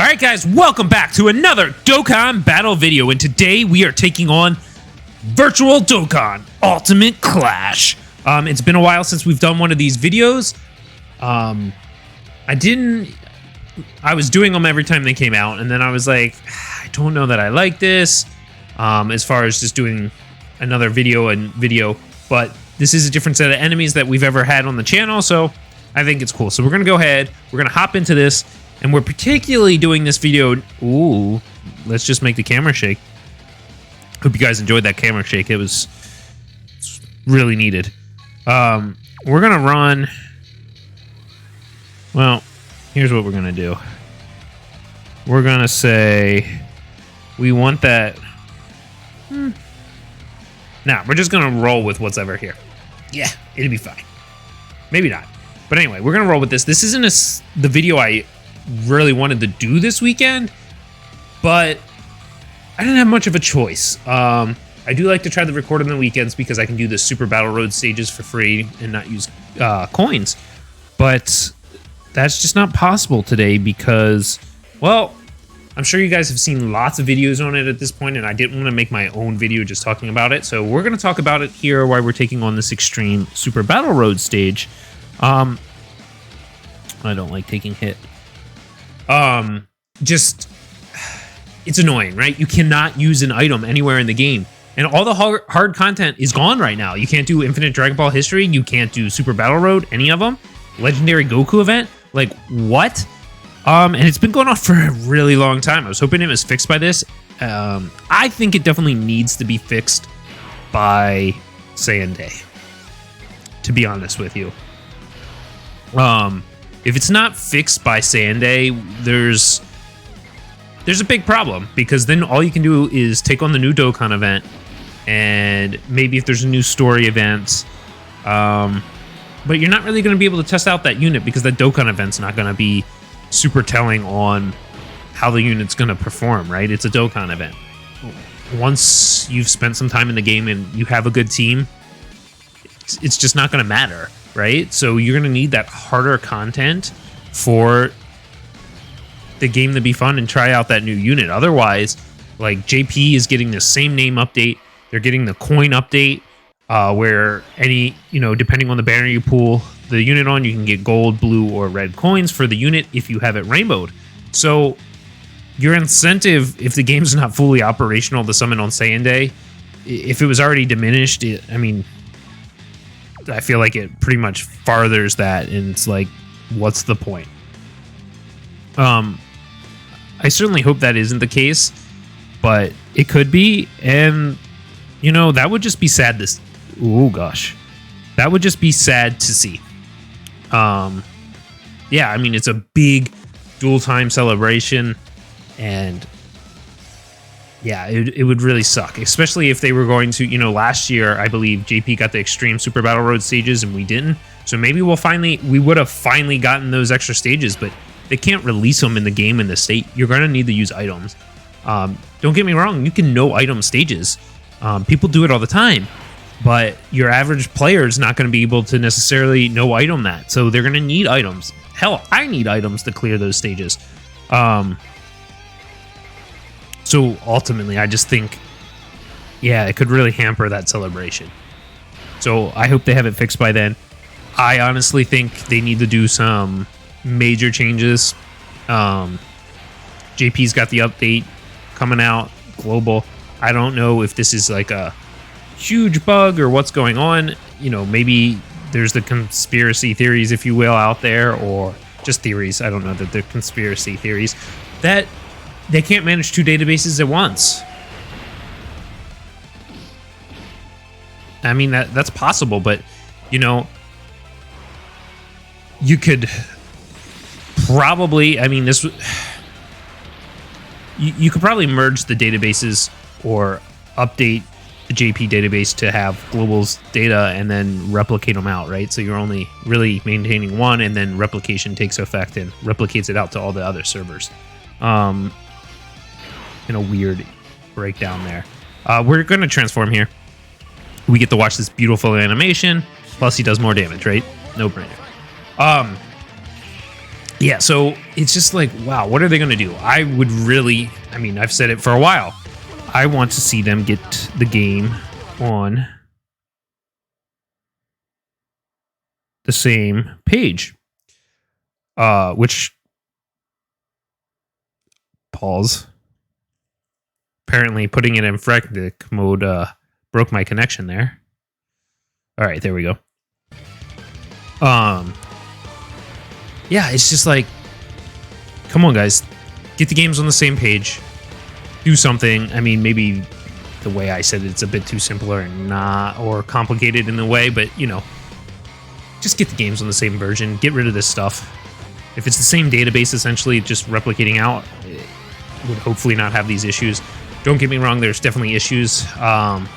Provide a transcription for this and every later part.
Alright guys, welcome back to another Dokkan battle video, and today we are taking on Virtual Dokkan Ultimate Clash. It's been a while since we've done one of these videos. I was doing them every time they came out, and then I was like, I don't know that I like this, as far as just doing another video, but this is a different set of enemies that we've ever had on the channel, so I think it's cool. So we're going to go ahead, we're going to hop into this. And we're particularly doing this video... Ooh, let's just make the camera shake. Hope you guys enjoyed that camera shake. It's really needed. We're going to run... Well, here's what we're going to do. We're going to say... We want that... Nah, we're just going to roll with what's ever here. Yeah, it'll be fine. Maybe not. But anyway, we're going to roll with this. This isn't the video I really wanted to do this weekend, but I didn't have much of a choice. I do like to try to record on the weekends because I can do the Super Battle Road stages for free and not use coins, but that's just not possible today because, well, I'm sure you guys have seen lots of videos on it at this point, and I didn't want to make my own video just talking about it, so we're going to talk about it here while we're taking on this extreme Super Battle Road stage. I don't like taking hit. It's annoying, right? You cannot use an item anywhere in the game, and all the hard content is gone right now. You can't do Infinite Dragon Ball History, you can't do Super Battle Road, any of them. Legendary Goku event, like what? And it's been going on for a really long time. I was hoping it was fixed by this. I think it definitely needs to be fixed by Sunday, to be honest with you. If it's not fixed by Sunday, there's a big problem, because then all you can do is take on the new Dokkan event, and maybe if there's a new story event, but you're not really going to be able to test out that unit because that Dokkan event's not going to be super telling on how the unit's going to perform, right? It's a Dokkan event. Once you've spent some time in the game and you have a good team, it's just not going to matter. Right? So you're going to need that harder content for the game to be fun and try out that new unit. Otherwise, like JP is getting the same name update. They're getting the coin update, where any, depending on the banner you pull the unit on, you can get gold, blue, or red coins for the unit if you have it rainbowed. So your incentive, if the game's not fully operational to summon on Sunday, if it was already diminished, I feel like it pretty much farthers that, and it's like, what's the point? I certainly hope that isn't the case, but it could be, and that would just be sad. Oh gosh, that would just be sad to see. Yeah, I mean, it's a big dual time celebration, and yeah, it would really suck, especially if they were going to, last year, I believe JP got the extreme Super Battle Road stages and we didn't. So maybe we would have finally gotten those extra stages, but they can't release them in the game in the state. You're going to need to use items. Don't get me wrong, you can no item stages. People do it all the time, but your average player is not going to be able to necessarily no item that. So they're going to need items. Hell, I need items to clear those stages. So ultimately, I just think, yeah, it could really hamper that celebration. So I hope they have it fixed by then. I honestly think they need to do some major changes. JP's got the update coming out, global. I don't know if this is like a huge bug or what's going on. Maybe there's the conspiracy theories, if you will, out there, or just theories. I don't know that they're conspiracy theories. That they can't manage two databases at once. I mean, that's possible, but, you could probably, I mean, you could probably merge the databases or update the JP database to have Global's data and then replicate them out, right? So you're only really maintaining one, and then replication takes effect and replicates it out to all the other servers. In a weird breakdown there. We're going to transform here. We get to watch this beautiful animation. Plus, he does more damage, right? No brainer. yeah, so it's just like, wow, what are they going to do? I would really, I mean, I've said it for a while. I want to see them get the game on the same page. Which, pause. Apparently putting it in frantic mode broke my connection there. All right, there we go. Yeah, it's just like, come on, guys, get the games on the same page. Do something. I mean, maybe the way I said it's a bit too simpler and not or complicated in the way, but you know, just get the games on the same version. Get rid of this stuff. If it's the same database, essentially just replicating out, it would hopefully not have these issues. Don't get me wrong, there's definitely issues. But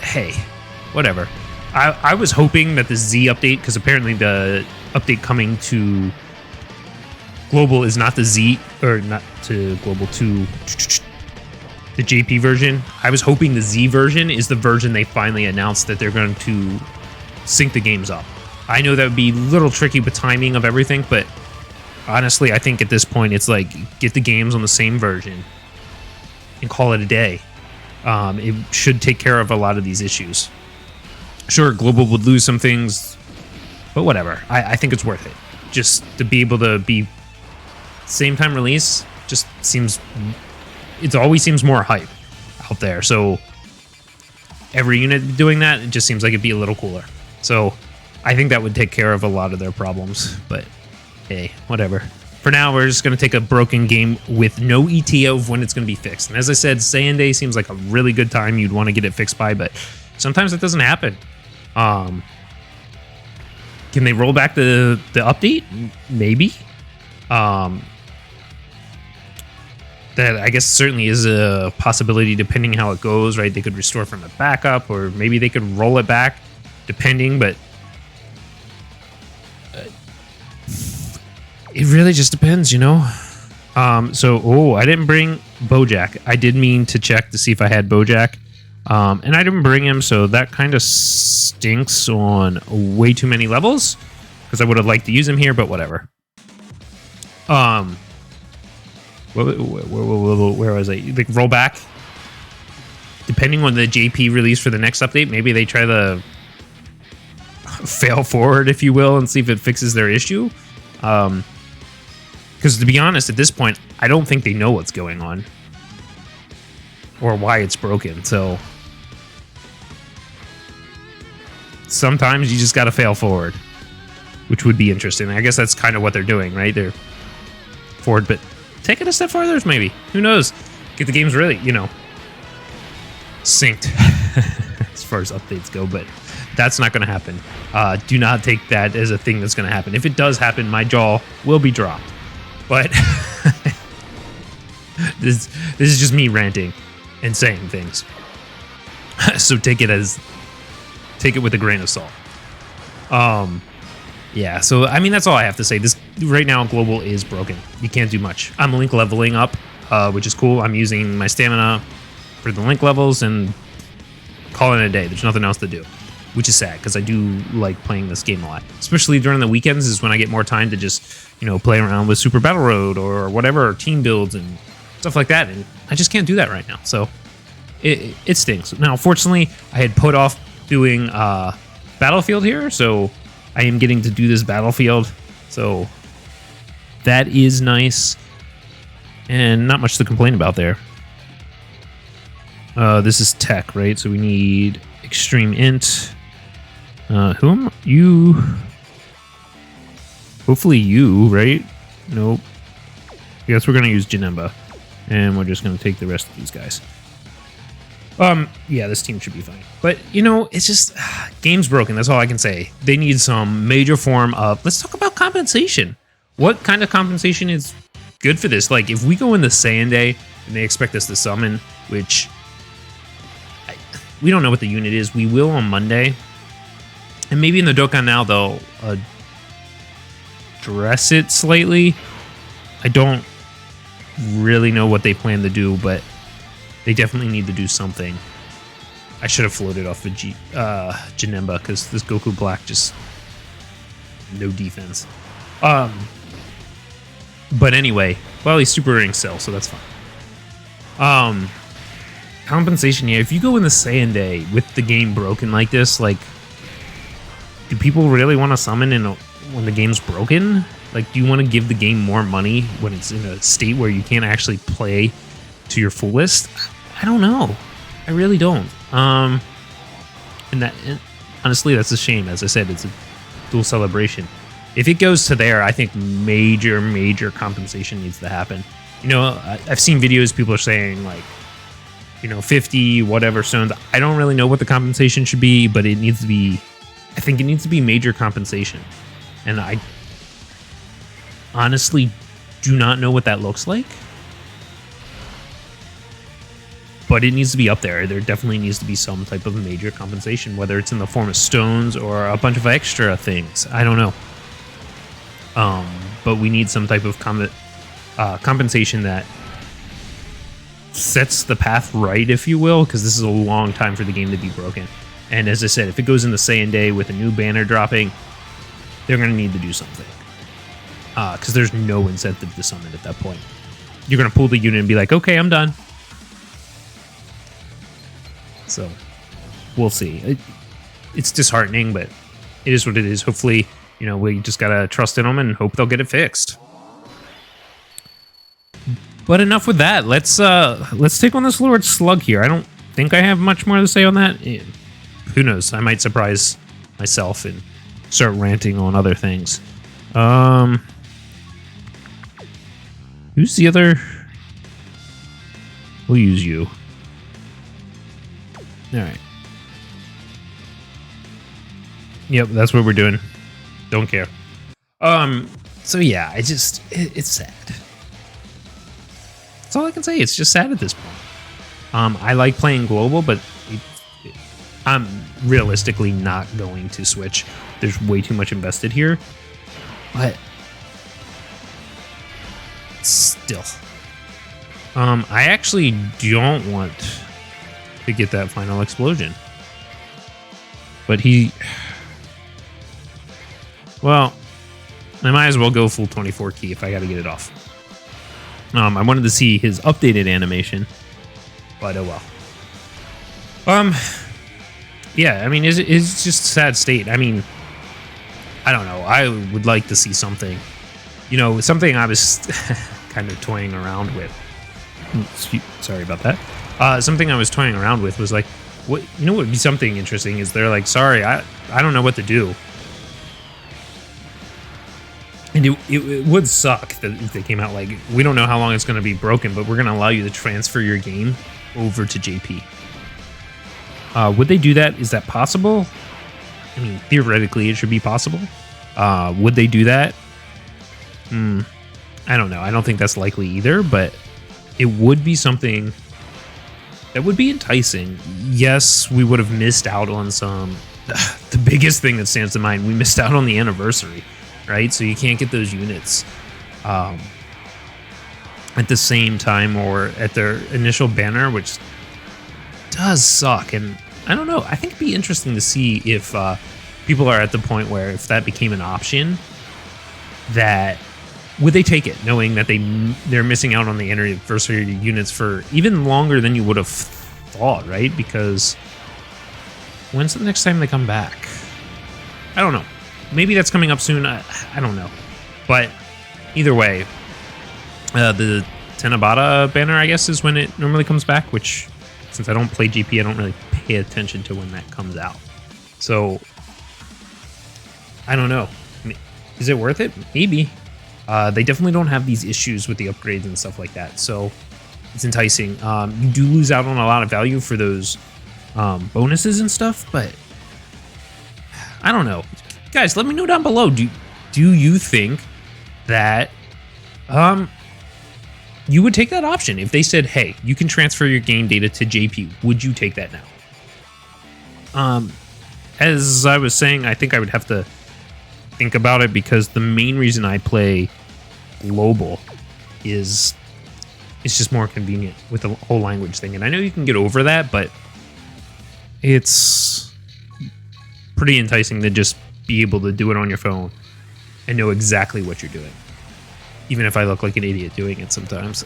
hey, whatever. I was hoping that the Z update, because apparently the update coming to global is not the Z, or not to global, to the JP version. I was hoping the Z version is the version they finally announced that they're going to sync the games up. I know that would be a little tricky with timing of everything, but honestly, I think at this point it's like, get the games on the same version and call it a day. It should take care of a lot of these issues. Sure, global would lose some things, but whatever. I think it's worth it. Just to be able to be same time release just seems, it always seems more hype out there. So every unit doing that, it just seems like it'd be a little cooler. So I think that would take care of a lot of their problems, but hey, whatever. For now, we're just going to take a broken game with no ETA of when it's going to be fixed. And as I said, Sunday seems like a really good time you'd want to get it fixed by, but sometimes it doesn't happen. Can they roll back the update? Maybe. That I guess certainly is a possibility depending how it goes, right? They could restore from a backup, or maybe they could roll it back, depending, but it really just depends, you know? I didn't bring Bojack. I did mean to check to see if I had Bojack. And I didn't bring him, so that kind of stinks on way too many levels, because I would have liked to use him here, but whatever. Where was I? Like, roll back. Depending on the JP release for the next update, maybe they try to fail forward, if you will, and see if it fixes their issue. Because to be honest, at this point, I don't think they know what's going on or why it's broken. So sometimes you just got to fail forward, which would be interesting. I guess that's kind of what they're doing, right? They're forward, but take it a step farther, maybe. Who knows? Get the games really, you know, synced as far as updates go, but that's not going to happen. Do not take that as a thing that's going to happen. If it does happen, my jaw will be dropped. But this is just me ranting and saying things. So take it with a grain of salt. Yeah, so I mean that's all I have to say. This right now global is broken. You can't do much. I'm link leveling up, which is cool. I'm using my stamina for the link levels and calling it a day. There's nothing else to do, which is sad because I do like playing this game a lot. Especially during the weekends is when I get more time to just, you know, play around with Super Battle Road or whatever, or team builds and stuff like that. And I just can't do that right now. So it stinks. Now, fortunately, I had put off doing Battlefield here, so I am getting to do this Battlefield. So that is nice. And not much to complain about there. This is tech, right? So we need extreme int. Who am you? Hopefully you, right? Nope. I guess we're going to use Janemba. And we're just going to take the rest of these guys. Yeah, this team should be fine. But, you know, it's just, game's broken. That's all I can say. They need some major form of, let's talk about compensation. What kind of compensation is good for this? Like, if we go in the Saiyan Day and they expect us to summon, which we don't know what the unit is. We will on Monday. And maybe in the Dokkan now they'll address it slightly. I don't really know what they plan to do, but they definitely need to do something. I should have floated off of Janemba because this Goku Black just no defense. But anyway, well, he's super ring still, so that's fine. Compensation, yeah, if you go in the Saiyan with the game broken like this, like, do people really want to summon when the game's broken? Like, do you want to give the game more money when it's in a state where you can't actually play to your fullest? I don't know. I really don't. And honestly, that's a shame. As I said, it's a dual celebration. If it goes to there, I think major compensation needs to happen. You know, I've seen videos, people are saying, like, 50 whatever stones. I don't really know what the compensation should be, but it needs to be, I think it needs to be major compensation. And I honestly do not know what that looks like. But it needs to be up there. There definitely needs to be some type of major compensation, whether it's in the form of stones or a bunch of extra things. I don't know. But we need some type of compensation that sets the path right, if you will, because this is a long time for the game to be broken. And as I said, if it goes into Saiyan Day with a new banner dropping, they're going to need to do something. Because there's no incentive to summon at that point. You're going to pull the unit and be like, okay, I'm done. So, we'll see. It's disheartening, but it is what it is. Hopefully, we just gotta trust in them and hope they'll get it fixed. But enough with that. Let's take on this Lord Slug here. I don't think I have much more to say on that. Who knows? I might surprise myself and start ranting on other things. Who's the other? We'll use you. All right. Yep, that's what we're doing. Don't care. So yeah, it's sad. That's all I can say. It's just sad at this point. I like playing global, but I'm realistically not going to switch. There's way too much invested here. But still. I actually don't want to get that final explosion. But well, I might as well go full 24 key if I got to get it off. I wanted to see his updated animation, but oh well. Yeah, I mean, it's just a sad state. I mean, I don't know. I would like to see something. Something I was kind of toying around with. Sorry about that. Something I was toying around with was like, what would be something interesting is they're like, sorry, I don't know what to do. And it would suck that if they came out like, we don't know how long it's going to be broken, but we're going to allow you to transfer your game over to JP. Would they do that? Is that possible? I mean, theoretically, it should be possible. Would they do that? I don't know. I don't think that's likely either, but it would be something that would be enticing. Yes, we would have missed out on some... The biggest thing that stands to mind, we missed out on the anniversary, right? So you can't get those units at the same time or at their initial banner, which does suck. And I don't know. I think it'd be interesting to see if people are at the point where if that became an option, that would they take it, knowing that they're missing out on the anniversary units for even longer than you would have thought, right? Because when's the next time they come back? I don't know. Maybe that's coming up soon. I don't know. But either way, the Tenabata banner, I guess, is when it normally comes back, which, since I don't play GP, I don't really pay attention to when that comes out. So, I don't know. I mean, is it worth it? Maybe. They definitely don't have these issues with the upgrades and stuff like that, so it's enticing. You do lose out on a lot of value for those bonuses and stuff, but I don't know. Guys, let me know down below. Do you think that you would take that option if they said, hey, you can transfer your game data to JP? Would you take that now? As I was saying, I think I would have to think about it, because the main reason I play global is it's just more convenient with the whole language thing. And I know you can get over that, but it's pretty enticing to just be able to do it on your phone and know exactly what you're doing. Even if I look like an idiot doing it sometimes.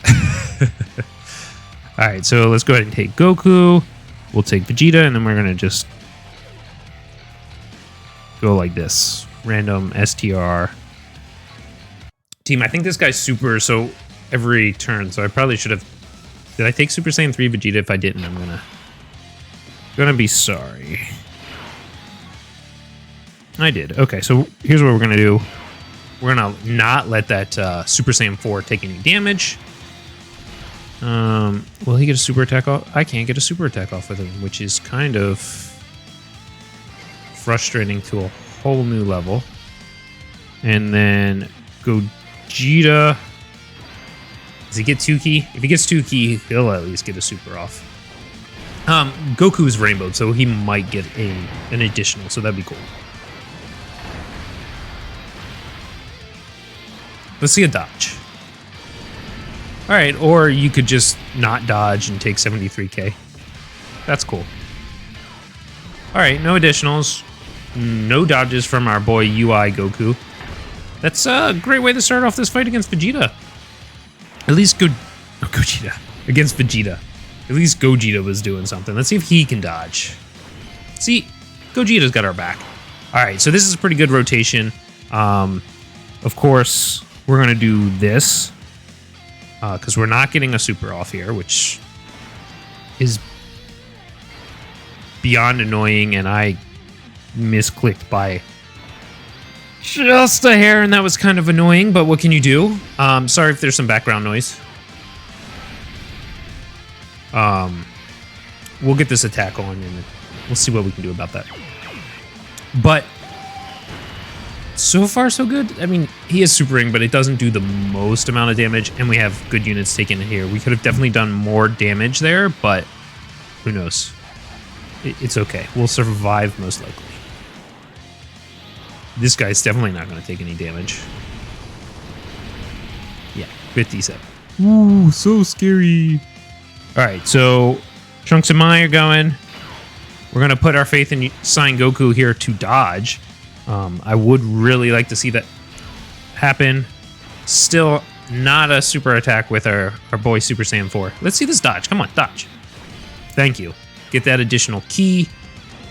Alright, so let's go ahead and take Goku. We'll take Vegeta, and then we're going to just go like this. Random STR. Team, I think this guy's super, so every turn, so I probably should have... Did I take Super Saiyan 3 Vegeta? If I didn't, I'm gonna be sorry. I did. Okay, so here's what we're gonna do. We're gonna not let that Super Saiyan 4 take any damage. Will he get a super attack off? I can't get a super attack off with him, which is kind of frustrating to a whole new level. And then Gogeta. Does he get 2 key? If he gets 2 key, he'll at least get a super off. Goku's rainbowed, so he might get an additional, so that'd be cool. Let's see a dodge. Alright, or you could just not dodge and take 73k. That's cool. Alright, no additionals. No dodges from our boy UI Goku. That's a great way to start off this fight against Vegeta. At least Gogeta. Against Vegeta. At least Gogeta was doing something. Let's see if he can dodge. See, Gogeta's got our back. Alright, so this is a pretty good rotation. Of course, we're going to do this. Because we're not getting a super off here, which is beyond annoying, and I misclicked by just a hair, and that was kind of annoying, but what can you do? Sorry if there's some background noise. We'll get this attack on, and we'll see what we can do about that. But so far, so good. I mean, he is supering, but it doesn't do the most amount of damage, and we have good units taken here. We could have definitely done more damage there, but who knows? It's okay. We'll survive most likely. This guy's definitely not going to take any damage. Yeah, 57. Ooh, so scary. All right, so Trunks and Mai are going. We're going to put our faith in Saiyan Goku here to dodge. I would really like to see that happen. Still not a super attack with our boy Super Saiyan 4. Let's see this dodge. Come on, dodge. Thank you. Get that additional key.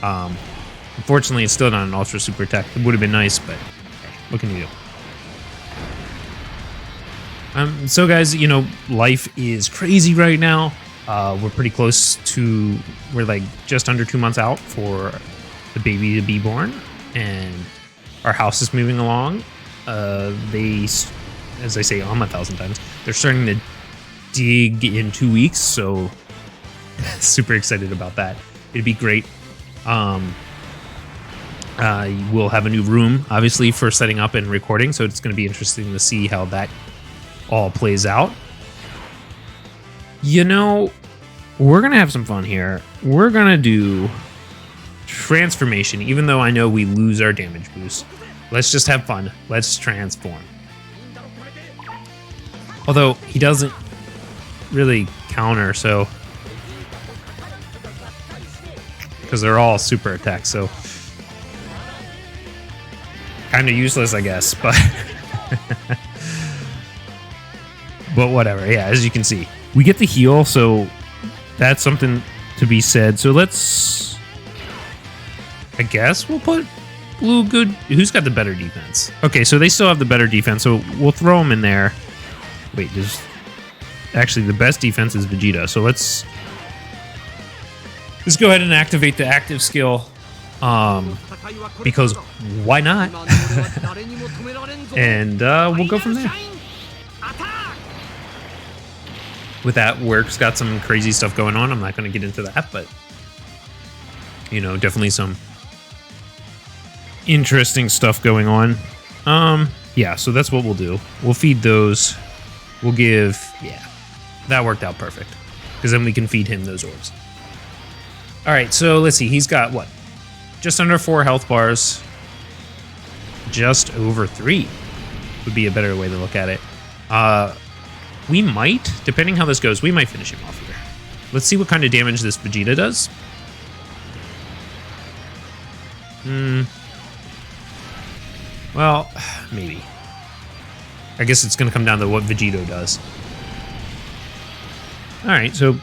Unfortunately, it's still not an ultra super attack. It would have been nice, but hey, what can you do? So guys, you know, life is crazy right now. We're pretty close to, we're like just under 2 months out for the baby to be born, and our house is moving along. They, as I say 1,000 times, they're starting to dig in 2 weeks, so super excited about that. It'd be great. We'll have a new room, obviously, for setting up and recording, so it's going to be interesting to see how that all plays out. You know, we're going to have some fun here. We're going to do transformation, even though I know we lose our damage boost. Let's just have fun. Let's transform. Although, he doesn't really counter, so... because they're all super attacks, so... kind of useless, I guess, but... but whatever, yeah, as you can see. We get the heal, so that's something to be said. So let's... I guess we'll put Blue good... Who's got the better defense? Okay, so they still have the better defense, so we'll throw them in there. Wait, there's... Actually, the best defense is Vegeta, so let's go ahead and activate the active skill. Because why not? And we'll go from there. With that, Work's got some crazy stuff going on. I'm not going to get into that, but you know, definitely some interesting stuff going on. Yeah, so that's what we'll do. We'll feed those. We'll give, yeah, that worked out perfect, because then we can feed him those orbs. All right, so let's see. He's got what? Just under 4 health bars. Just over 3 would be a better way to look at it. We might, depending how this goes, we might finish him off here. Let's see what kind of damage this Vegeta does. Well, maybe. I guess it's going to come down to what Vegito does. Alright, so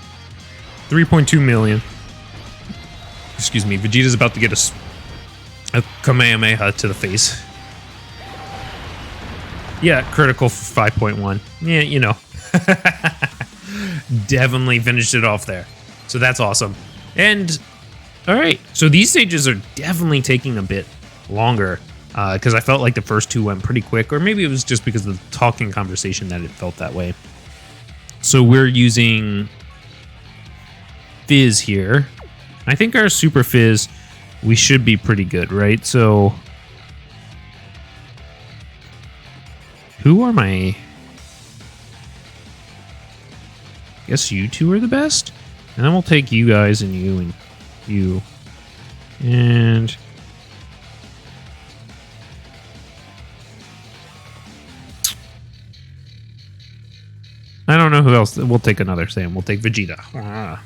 3.2 million. Excuse me, Vegeta's about to get a Kamehameha to the face. Yeah, critical for 5.1. Yeah, you know. Definitely finished it off there. So that's awesome. And, alright, so these stages are definitely taking a bit longer. Because I felt like the first two went pretty quick, or maybe it was just because of the talking conversation that it felt that way. So we're using Fizz here. I think our Super Fizz, we should be pretty good, right? So who are my... I guess you two are the best? And then we'll take you guys and you and you. And... I don't know who else. We'll take another Sam. We'll take Vegeta.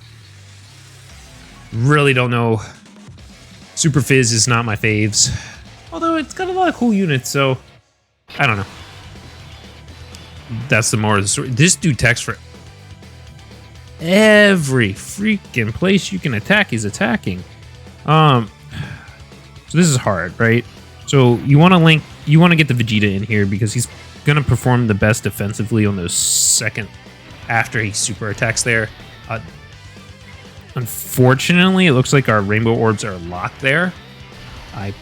Really don't know. Super Fizz is not my faves. Although it's got a lot of cool units, so I don't know. That's the more of the story. This dude attacks for every freaking place you can attack, he's attacking. So this is hard, right? So you want to get the Vegeta in here because he's gonna perform the best defensively on those second after he super attacks there. Unfortunately, it looks like our rainbow orbs are locked there. I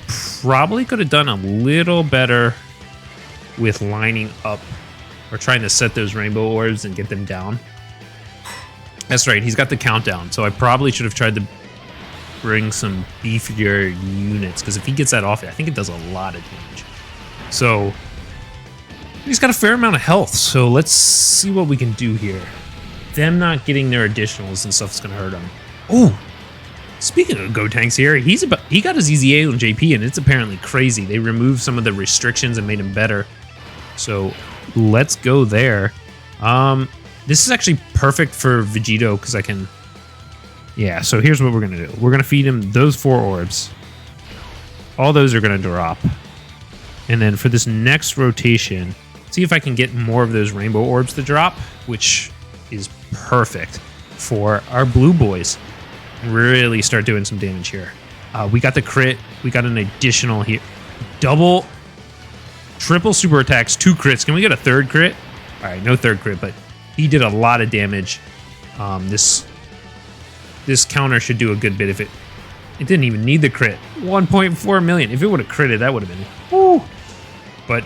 probably could have done a little better with lining up or trying to set those rainbow orbs and get them down. That's right, he's got the countdown, so I probably should have tried to bring some beefier units, because if he gets that off, I think it does a lot of damage. So he's got a fair amount of health, so let's see what we can do here. Them not getting their additionals and stuff is going to hurt him. Oh, speaking of Gotenks here, he got his EZA on JP, and it's apparently crazy. They removed some of the restrictions and made him better. So let's go there. This is actually perfect for Vegito because I can... Yeah, so here's what we're going to do. We're going to feed him those 4 orbs. All those are going to drop. And then for this next rotation, see if I can get more of those rainbow orbs to drop, which is perfect for our blue boys. Really start doing some damage here. We got the crit. We got an additional here. Triple super attacks, 2 crits. Can we get a third crit? All right, no third crit, but he did a lot of damage. This counter should do a good bit if it didn't even need the crit. 1.4 million. If it would have critted, that would have been... Woo! But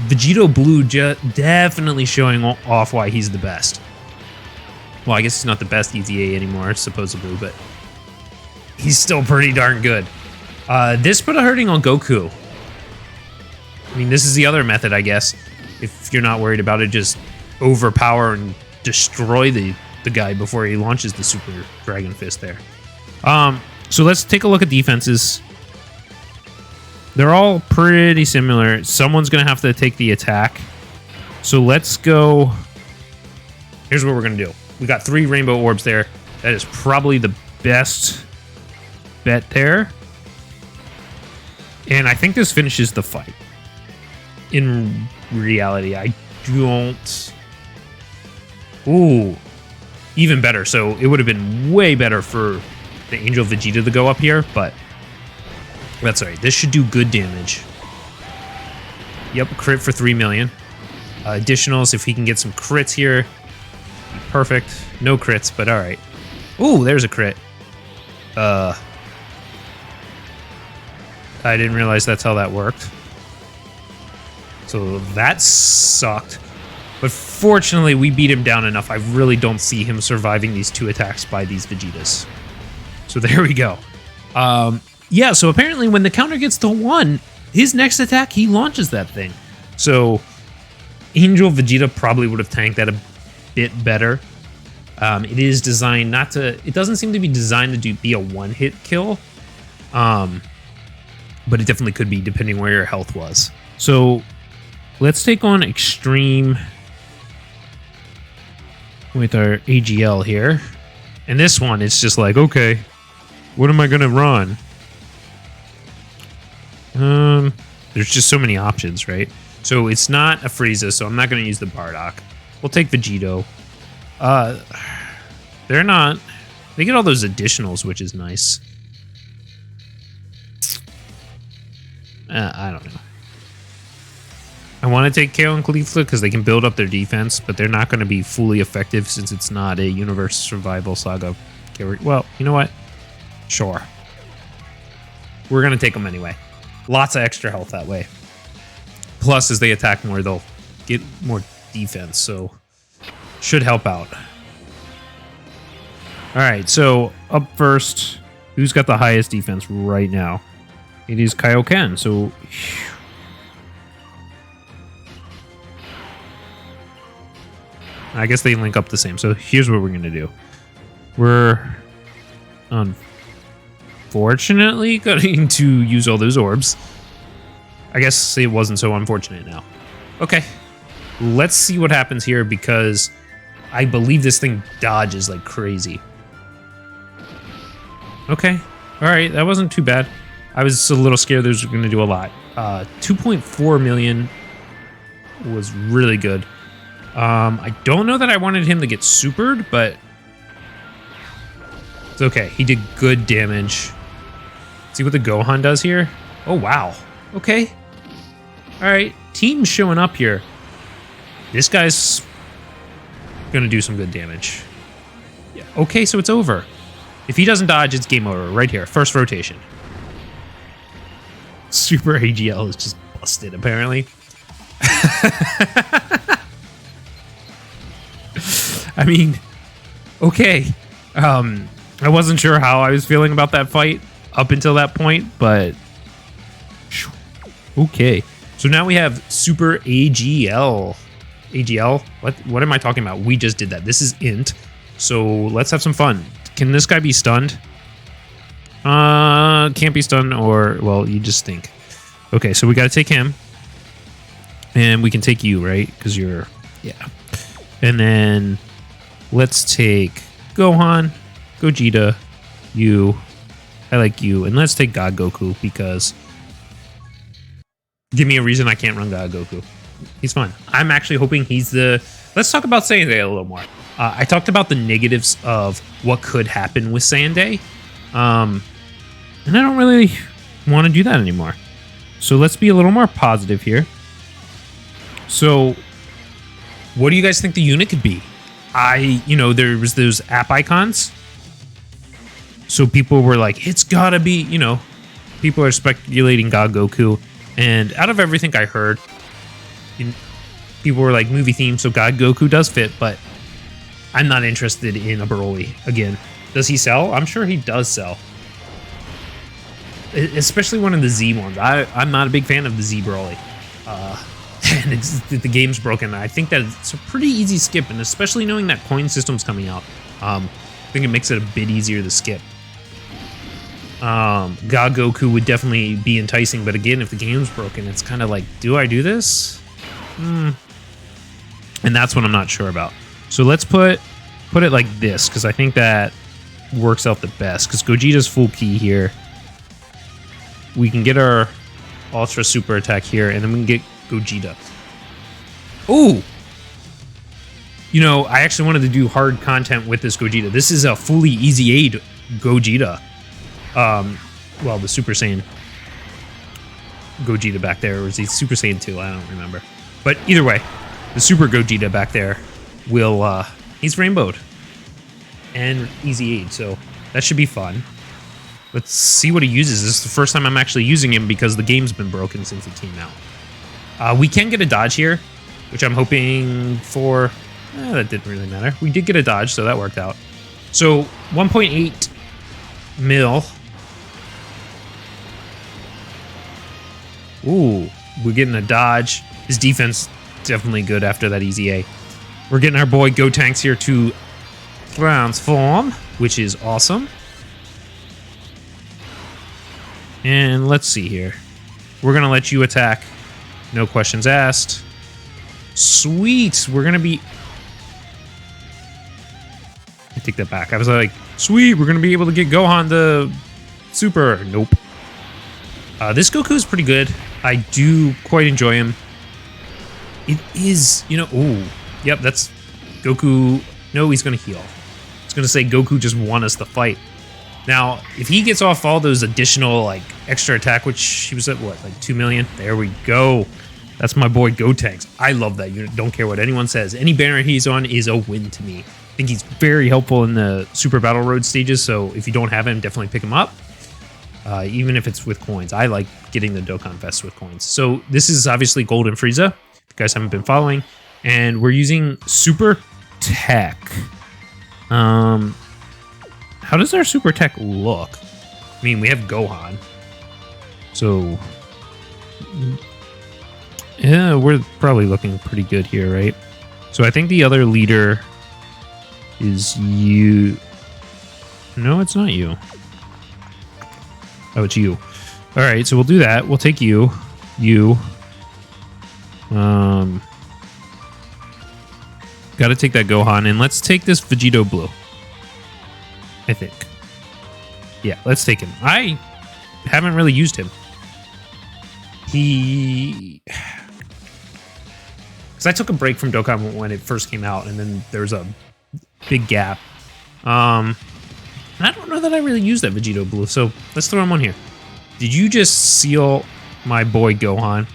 Vegito Blue definitely showing off why he's the best. Well, I guess he's not the best EZA anymore, supposedly, but he's still pretty darn good. This put a hurting on Goku. I mean, this is the other method, I guess. If you're not worried about it, just overpower and destroy the guy before he launches the Super Dragon Fist there. So let's take a look at defenses. They're all pretty similar. Someone's going to have to take the attack. So let's go... Here's what we're going to do. We got 3 rainbow orbs there. That is probably the best bet there. And I think this finishes the fight. In reality, I don't... Ooh. Even better. So it would have been way better for the Angel Vegeta to go up here, but that's all right. This should do good damage. Yep, crit for 3 million. Additionals, if he can get some crits here. Perfect. No crits, but all right. Ooh, there's a crit. I didn't realize that's how that worked. So that sucked. But fortunately, we beat him down enough. I really don't see him surviving these 2 attacks by these Vegetas. So there we go. Yeah, so apparently when the counter gets to 1, his next attack, he launches that thing. So Angel Vegeta probably would have tanked that a bit better. It is designed not to... It doesn't seem to be designed to be a one-hit kill. But it definitely could be, depending where your health was. So let's take on Extreme with our AGL here. And this one, it's just like, okay, what am I going to run? There's just so many options, right? So it's not a Frieza, so I'm not going to use the Bardock. We'll take Vegito. They're not... They get all those additionals, which is nice. I don't know. I want to take KO and Caulifla because they can build up their defense, but they're not going to be fully effective since it's not a Universe Survival Saga. Well, you know what? Sure. We're going to take them anyway. Lots of extra health that way. Plus, as they attack more, they'll get more defense, so should help out. All right, so up first, who's got the highest defense right now? It is Kaioken, so... I guess they link up the same. So here's what we're going to do. We're unfortunately going to use all those orbs. I guess it wasn't so unfortunate now. Okay. Let's see what happens here because I believe this thing dodges like crazy. Okay. All right. That wasn't too bad. I was a little scared this was going to do a lot. 2.4 million was really good. I don't know that I wanted him to get supered, but it's okay. He did good damage. See what the Gohan does here? Oh, wow. Okay. All right. Team's showing up here. This guy's going to do some good damage. Yeah. Okay, so it's over. If he doesn't dodge, it's game over right here. First rotation. Super AGL is just busted, apparently. I mean, okay. I wasn't sure how I was feeling about that fight up until that point, but okay. So now we have Super AGL. AGL? What am I talking about? We just did that. This is int. So let's have some fun. Can this guy be stunned? Can't be stunned, or well, you just think. Okay, so we got to take him, and we can take you, right? Because you're, yeah. And then let's take Gohan, Gogeta, you. I like you, and let's take God Goku because give me a reason I can't run God Goku. He's fun. I'm actually hoping he's the. Let's talk about Saiyan a little more. I talked about the negatives of what could happen with Saiyan, and I don't really want to do that anymore. So let's be a little more positive here. So, what do you guys think the unit could be? There was those app icons. So people were like, it's gotta be, people are speculating God Goku. And out of everything I heard, people were like movie theme, so God Goku does fit, but I'm not interested in a Broly again. Does he sell? I'm sure he does sell. Especially one of the Z ones. I'm not a big fan of the Z Broly. And the game's broken. I think that it's a pretty easy skip, and especially knowing that coin system's coming out, I think it makes it a bit easier to skip. God Goku would definitely be enticing, but again, if the game's broken, it's kind of like, do I do this? And that's what I'm not sure about. So let's put it like this, because I think that works out the best, because Gogeta's full key here. We can get our Ultra Super Attack here, and then we can get Gogeta. Oh! I actually wanted to do hard content with this Gogeta. This is a fully easy aid Gogeta. Well, the Super Saiyan Gogeta back there, or is he Super Saiyan 2? I don't remember. But either way, the Super Gogeta back there will, he's rainbowed. And easy aid, so that should be fun. Let's see what he uses. This is the first time I'm actually using him because the game's been broken since it came out. We can get a dodge here, which I'm hoping for. That didn't really matter. We did get a dodge, so that worked out. So 1.8 mil. Ooh, we're getting a dodge. His defense definitely good after that easy A. We're getting our boy Gotenks here to transform, which is awesome. And let's see here. We're going to let you attack. No questions asked. Sweet. We're going to be... I take that back. I was like, sweet. We're going to be able to get Gohan the Super. Nope. This Goku is pretty good. I do quite enjoy him. It is, ooh, yep, that's Goku. No, he's going to heal. It's going to say Goku just won us the fight. Now, if he gets off all those additional, like, extra attack, which he was at, what, like 2 million? There we go. That's my boy Gotenks. I love that unit. Don't care what anyone says. Any banner he's on is a win to me. I think he's very helpful in the Super Battle Road stages, so if you don't have him, definitely pick him up. Even if it's with coins. I like getting the Dokkan Fest with coins. So this is obviously Golden Frieza, if you guys haven't been following. And we're using Super Tech. How does our Super Tech look? I mean, we have Gohan. So, yeah, we're probably looking pretty good here, right? So I think the other leader is you. No, it's not you. Oh, it's you. All right, so we'll do that. We'll take you. You. Got to take that Gohan, and let's take this Vegito Blue. I think. Yeah, let's take him. I haven't really used him. Because I took a break from Dokkan when it first came out, and then there's a big gap. I don't know that I really used that Vegito Blue, so let's throw him on here. Did you just seal my boy Gohan?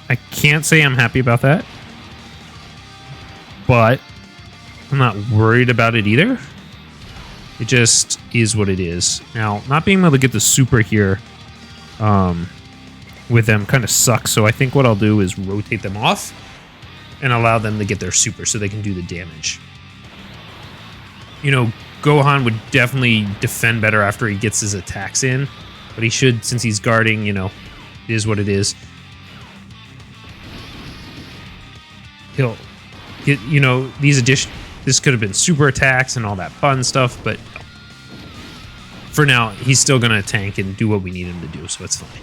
I can't say I'm happy about that, but I'm not worried about it either. It just is what it is. Now, not being able to get the super here with them kind of sucks, so I think what I'll do is rotate them off and allow them to get their super so they can do the damage. Gohan would definitely defend better after he gets his attacks in, but he should, since he's guarding, it is what it is. He'll get, this could have been super attacks and all that fun stuff, but for now, he's still going to tank and do what we need him to do, so it's fine.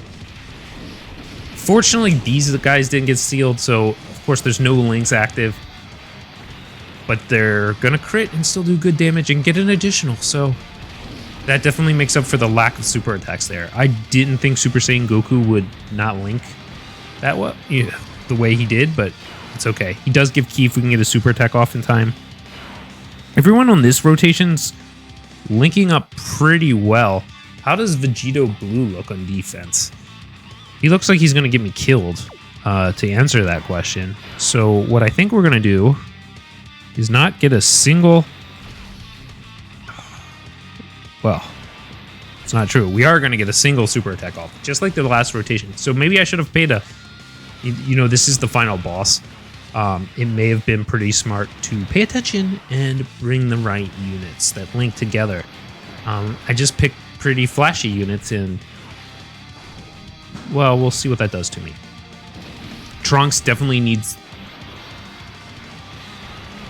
Fortunately, these guys didn't get sealed, so of course there's no links active. But they're going to crit and still do good damage and get an additional, so that definitely makes up for the lack of super attacks there. I didn't think Super Saiyan Goku would not link that well, the way he did, but it's okay. He does give ki if we can get a super attack off in time. Everyone on this rotation's linking up pretty well. How does Vegito Blue look on defense? He looks like he's going to get me killed to answer that question. So what I think we're going to do is not get a single... Well, it's not true. We are going to get a single super attack off, just like the last rotation. So maybe I should have paid a... this is the final boss. It may have been pretty smart to pay attention and bring the right units that link together. I just picked pretty flashy units, and... well, we'll see what that does to me. Trunks definitely needs...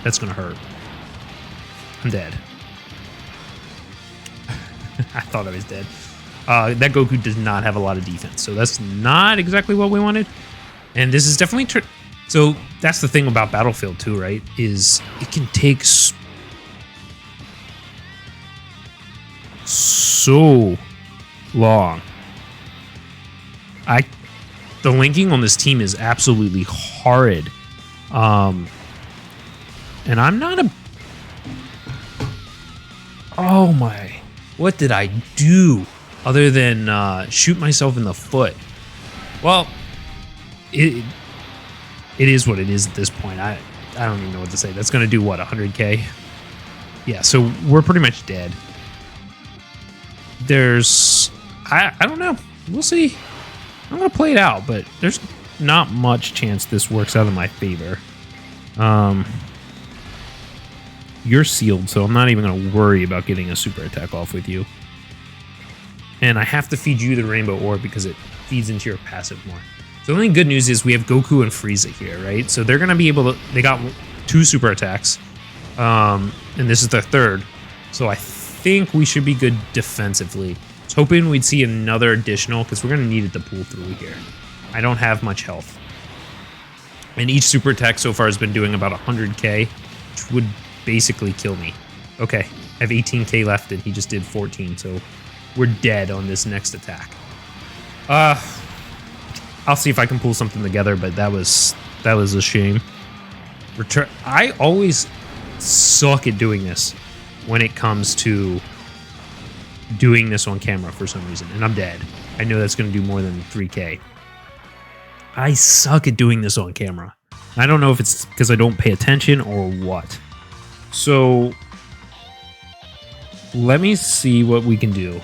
That's gonna hurt. I'm dead. I thought I was dead. That Goku does not have a lot of defense, so that's not exactly what we wanted. And this is definitely... so that's the thing about Battlefield 2, right? Is it can take so long. The linking on this team is absolutely horrid. And I'm not a... Oh my... What did I do other than shoot myself in the foot? Well, it is what it is at this point. I don't even know what to say. That's going to do, what, 100k? Yeah, so we're pretty much dead. There's... I don't know. We'll see. I'm going to play it out, but there's not much chance this works out in my favor. You're sealed, so I'm not even going to worry about getting a super attack off with you. And I have to feed you the rainbow orb because it feeds into your passive more. So the only good news is we have Goku and Frieza here, right? So they're going to be able to... They got 2 super attacks. And this is their 3rd. So I think we should be good defensively. I was hoping we'd see another additional because we're going to need it to pull through here. I don't have much health. And each super attack so far has been doing about 100k, which would basically kill me. Okay, I have 18k left and he just did 14, so we're dead on this next attack. I'll see if I can pull something together, but that was a shame. I always suck at doing this when it comes to doing this on camera for some reason, and I'm dead. I know that's going to do more than 3K. I suck at doing this on camera. I don't know if it's because I don't pay attention or what. So let me see what we can do.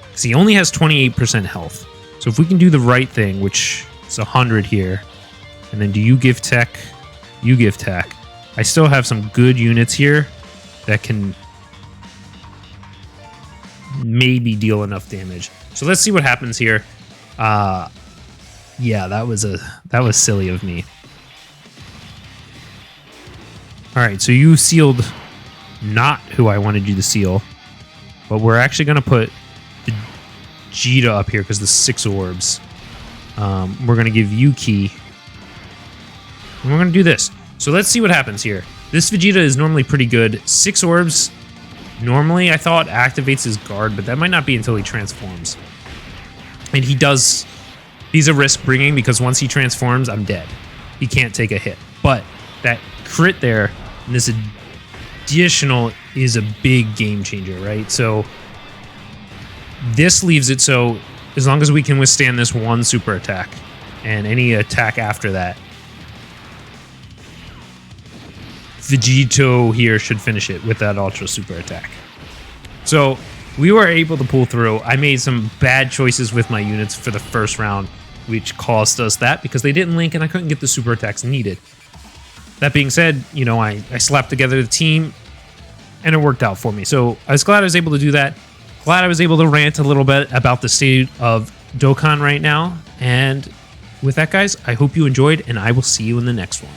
Because he only has 28% health. So if we can do the right thing, which is 100 here, and then do you give tech? You give tech. I still have some good units here that can maybe deal enough damage. So let's see what happens here. Yeah, that was silly of me. All right, so you sealed not who I wanted you to seal, but we're actually going to put the Vegeta up here because the 6 orbs. We're going to give you key. And we're going to do this. So let's see what happens here. This Vegeta is normally pretty good. 6 orbs. Normally, I thought activates his guard, but that might not be until he transforms. And he does. He's a risk bringing because once he transforms, I'm dead. He can't take a hit. But that crit there, and this additional is a big game changer, right? So this leaves it so as long as we can withstand this one super attack and any attack after that, Vegito here should finish it with that ultra super attack. So we were able to pull through. I made some bad choices with my units for the first round, which cost us that because they didn't link and I couldn't get the super attacks needed. That being said, you know, I slapped together the team and it worked out for me. So I was glad I was able to do that. Glad I was able to rant a little bit about the state of Dokkan right now. And with that, guys, I hope you enjoyed and I will see you in the next one.